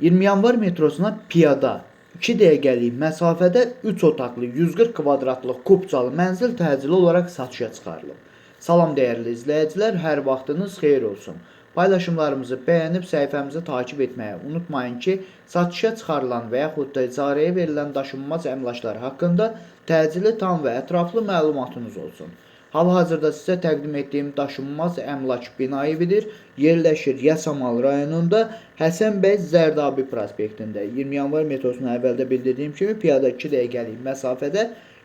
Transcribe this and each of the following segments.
20 yanvar metrosuna piyada 2 dəqiqəlik məsafədə 3 otaqlı 140 kvadratlıq kubcalı mənzil təcili olaraq satışa çıxarılıb. Salam dəyərli izləyicilər, hər vaxtınız xeyir olsun. Paylaşımlarımızı bəyənib səhifəmizi takib etməyi unutmayın ki, satışa çıxarılan və yaxud da icarəyə verilən daşınmaz əmlaklar haqqında təcili, tam və ətraflı məlumatınız olsun. Hal-hazırda sizə təqdim etdiyim daşınmaz əmlak bina evidir. Yerləşir Yasamal rayonunda Həsən bəy Zərdabi prospektində. 20 yanvar metrosuna əvvəldə bildirdiyim kimi piyada 2 dəqiqəlik məsafədə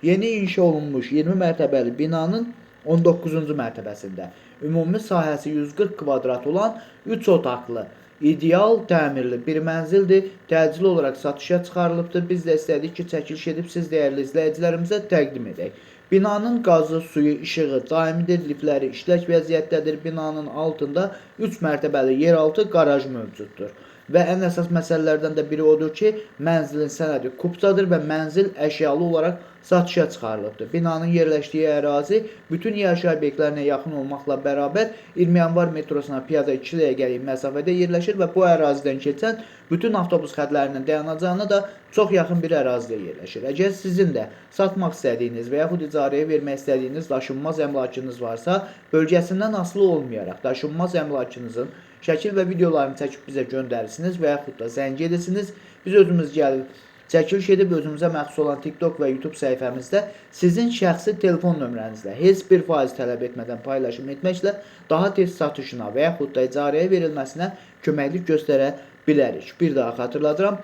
yeni inşa olunmuş 20 mərtəbəli binanın 19-cu mərtəbəsində. Ümumi sahəsi 140 kvadrat olan 3 otaqlı, ideal təmirli bir mənzildir. Təcili olaraq satışa çıxarılıbdır. Biz də istədik ki, çəkiliş edib siz dəyərli izləyicilərimizə təqdim edək. Binanın qazı, suyu, işığı daimidir, liftləri işlək vəziyyətdədir. Binanın altında 3 mərtəbəli yeraltı qaraj mövcuddur. Və ən əsas məsələlərdən də biri odur ki, mənzilin sənədi kubcadır və mənzil əşyalı olaraq satışa çıxarılıbdır. Binanın yerləşdiyi ərazi bütün yaşayış obyektlərinə yaxın olmaqla bərabər 20 yanvar metrosuna piyada 2 dəqiqəlik məsafədə yerləşir və bu ərazidən keçən bütün avtobus xətlərinin dayanacağına da çox yaxın bir ərazidə yerləşir. Əgər sizin də satmaq istədiyiniz və yaxud icarəyə vermək istədiyiniz daşınmaz əmlakınız varsa, bölgəsindən asılı olmayaraq daşınmaz əmlakınızın şəkil və videolarını çəkib bizə göndərirsiniz və yaxud da zəng edirsiniz. Biz özümüz gəlib çəkiliş edib özümüzə məxsus olan TikTok və YouTube səhifəmizdə sizin şəxsi telefon nömrənizlə heç bir faiz tələb etmədən paylaşım etməklə daha tez satışına və yaxud da icarəyə verilməsinə köməklik göstərə bilərik. Bir daha xatırladıram,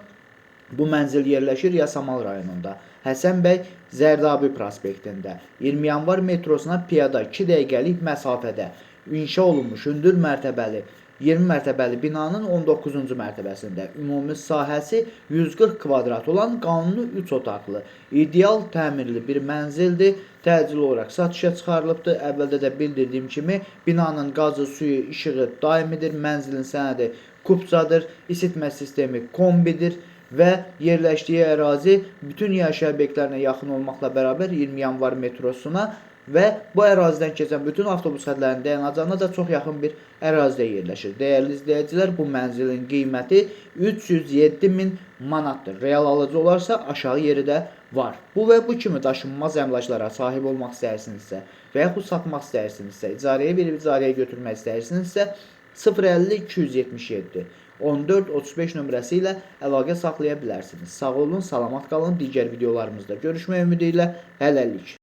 bu mənzil yerləşir Yasamal rayonunda Həsən bəy Zərdabi prospektində. 20 yanvar metrosuna piyada 2 dəqiqəlik məsafədə inşa olunmuş hündür mərtəbəli 20 mərtəbəli binanın 19-cu mərtəbəsində. Ümumi sahəsi 140 kvadrat olan qanuni 3 otaqlı, ideal təmirli bir mənzildir. Təcili olaraq satışa çıxarılıbdır. Əvvəldə də bildirdiyim kimi binanın qazı, suyu, işığı daimidir. Mənzilin sənədi kubcadır. İsitmə sistemi kombidir və yerləşdiyi ərazi bütün yaşayış obyektlərinə yaxın olmaqla bərabər 20 yanvar metrosuna və bu ərazidən keçən bütün avtobus xətlərinin dayanacağına da çox yaxın bir ərazidə yerləşir. Dəyərli izləyicilər, bu mənzilin qiyməti 307 min manatdır. Real alıcı olarsa aşağı yeri də var. Bu və bu kimi daşınmaz əmlaklara sahib olmaq istəyirsinizsə və yaxud satmaq istəyirsinizsə, icarəyə verib icarəyə götürmək istəyirsinizsə 050 277 14 35 nömrəsi ilə əlaqə saxlaya bilərsiniz. Sağ olun, salamat qalın. Digər videolarımızda görüşmək ümidi ilə hələlik.